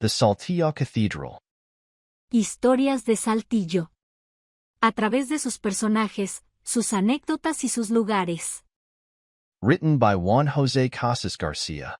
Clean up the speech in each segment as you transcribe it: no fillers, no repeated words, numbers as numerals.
The Saltillo Cathedral. Historias de Saltillo. A través de sus personajes, sus anécdotas y sus lugares. Written by Juan José Casas Garcia.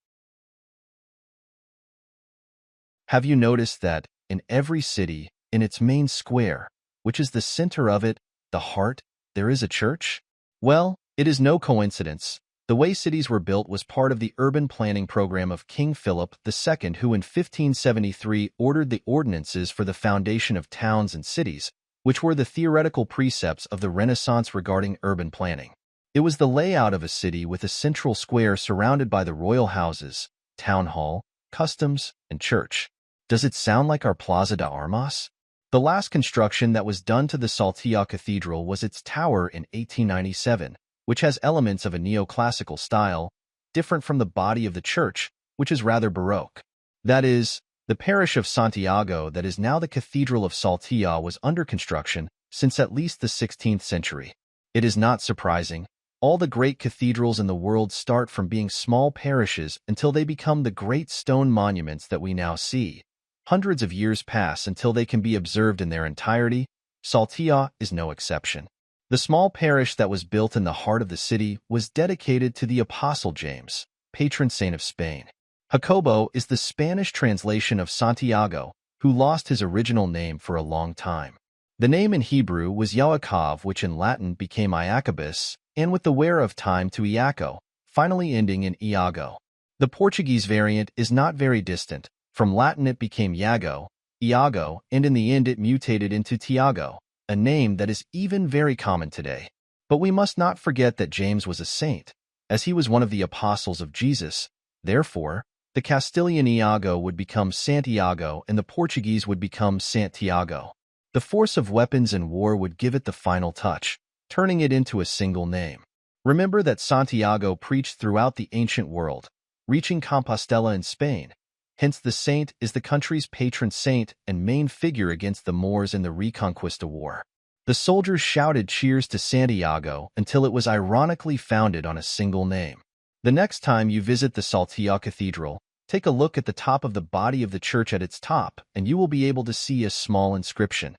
Have you noticed that, in every city, in its main square, which is the center of it, the heart, there is a church? Well, it is no coincidence. The way cities were built was part of the urban planning program of King Philip II, who in 1573 ordered the ordinances for the foundation of towns and cities, which were the theoretical precepts of the Renaissance regarding urban planning. It was the layout of a city with a central square surrounded by the royal houses, town hall, customs, and church. Does it sound like our Plaza de Armas? The last construction that was done to the Saltillo Cathedral was its tower in 1897, which has elements of a neoclassical style, different from the body of the church, which is rather Baroque. That is, the parish of Santiago that is now the Cathedral of Saltillo was under construction since at least the 16th century. It is not surprising. All the great cathedrals in the world start from being small parishes until they become the great stone monuments that we now see. Hundreds of years pass until they can be observed in their entirety. Saltillo is no exception. The small parish that was built in the heart of the city was dedicated to the Apostle James, patron saint of Spain. Jacobo is the Spanish translation of Santiago, who lost his original name for a long time. The name in Hebrew was Yaakov, which in Latin became Iacobus, and with the wear of time to Iaco, finally ending in Iago. The Portuguese variant is not very distant. From Latin it became Iago, Iago, and in the end it mutated into Tiago, a name that is even very common today. But we must not forget that James was a saint, as he was one of the apostles of Jesus. Therefore, the Castilian Iago would become Santiago and the Portuguese would become Santiago. The force of weapons in war would give it the final touch, turning it into a single name. Remember that Santiago preached throughout the ancient world, reaching Compostela in Spain. Hence the saint is the country's patron saint and main figure against the Moors in the Reconquista War. The soldiers shouted cheers to Santiago until it was ironically founded on a single name. The next time you visit the Saltillo Cathedral, take a look at the top of the body of the church at its top, and you will be able to see a small inscription.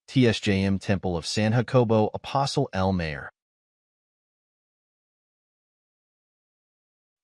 TSJM Temple of San Jacobo Apostle El Mayor.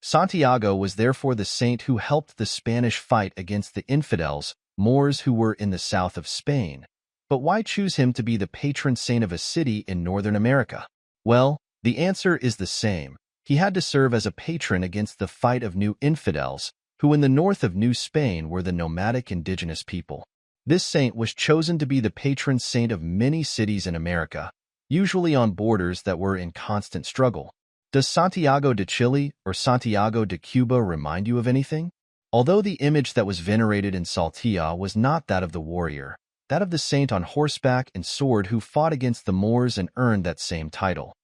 Santiago was therefore the saint who helped the Spanish fight against the infidels, Moors who were in the south of Spain. But why choose him to be the patron saint of a city in Northern America? Well, the answer is the same. He had to serve as a patron against the fight of new infidels, who in the north of New Spain were the nomadic indigenous people. This saint was chosen to be the patron saint of many cities in America, usually on borders that were in constant struggle. Does Santiago de Chile or Santiago de Cuba remind you of anything? Although the image that was venerated in Saltillo was not that of the warrior, that of the saint on horseback and sword who fought against the Moors and earned that same title,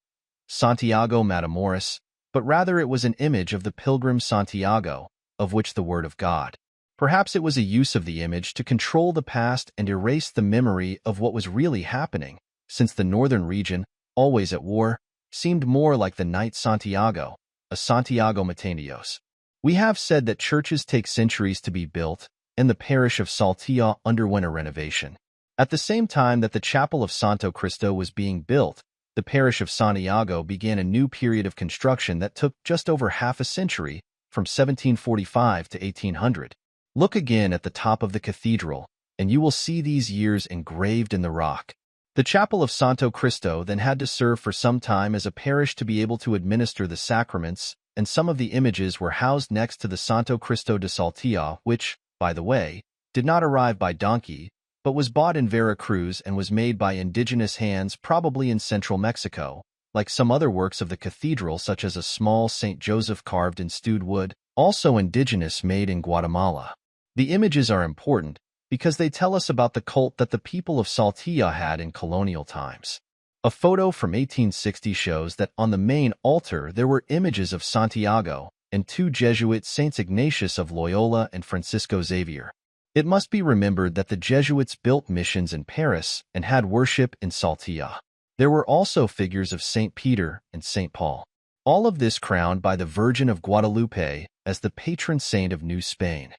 Santiago Matamoros, but rather it was an image of the pilgrim Santiago, of which the word of God. Perhaps it was a use of the image to control the past and erase the memory of what was really happening, since the northern region, always at war, seemed more like the knight Santiago, a Santiago Mateos. We have said that churches take centuries to be built, and the parish of Saltillo underwent a renovation. At the same time that the chapel of Santo Cristo was being built, the parish of Santiago began a new period of construction that took just over half a century, from 1745 to 1800. Look again at the top of the cathedral, and you will see these years engraved in the rock. The chapel of Santo Cristo then had to serve for some time as a parish to be able to administer the sacraments, and some of the images were housed next to the Santo Cristo de Saltillo, which, by the way, did not arrive by donkey, but was bought in Veracruz and was made by indigenous hands probably in central Mexico, like some other works of the cathedral such as a small St. Joseph carved in stewed wood, also indigenous made in Guatemala. The images are important, because they tell us about the cult that the people of Saltillo had in colonial times. A photo from 1860 shows that on the main altar there were images of Santiago and two Jesuit Saints Ignatius of Loyola and Francisco Xavier. It must be remembered that the Jesuits built missions in Paris and had worship in Saltillo. There were also figures of St. Peter and St. Paul. All of this crowned by the Virgin of Guadalupe as the patron saint of New Spain.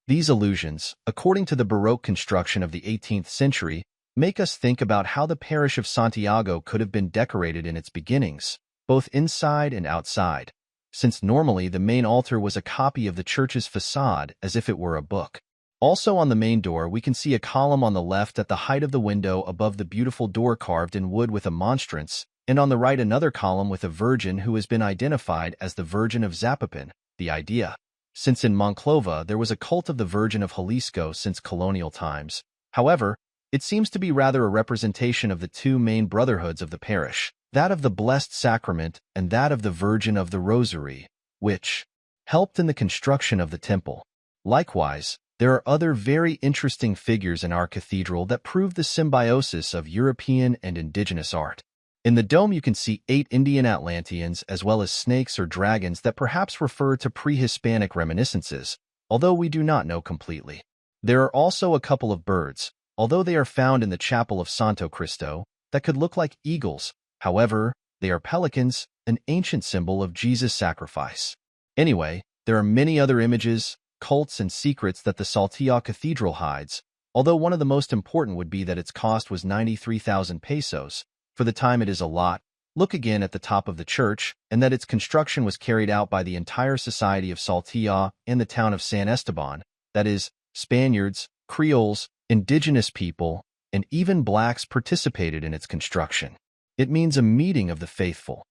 These illusions, according to the Baroque construction of the 18th century, make us think about how the parish of Santiago could have been decorated in its beginnings, both inside and outside, since normally the main altar was a copy of the church's facade as if it were a book. Also on the main door, we can see a column on the left at the height of the window above the beautiful door carved in wood with a monstrance, and on the right another column with a virgin who has been identified as the Virgin of Zapopan, the idea. Since in Monclova there was a cult of the Virgin of Jalisco since colonial times. However, it seems to be rather a representation of the two main brotherhoods of the parish, that of the Blessed Sacrament and that of the Virgin of the Rosary, which helped in the construction of the temple. Likewise, there are other very interesting figures in our cathedral that prove the symbiosis of European and indigenous art. In the dome you can see 8 Indian Atlanteans as well as snakes or dragons that perhaps refer to pre-Hispanic reminiscences, although we do not know completely. There are also a couple of birds, although they are found in the chapel of Santo Cristo, that could look like eagles. However, they are pelicans, an ancient symbol of Jesus' sacrifice. Anyway, there are many other images, cults, and secrets that the Saltillo Cathedral hides, although one of the most important would be that its cost was 93,000 pesos. For the time it is a lot. Look again at the top of the church, and that its construction was carried out by the entire society of Saltillo and the town of San Esteban, that is, Spaniards, Creoles, indigenous people, and even blacks participated in its construction. It means a meeting of the faithful.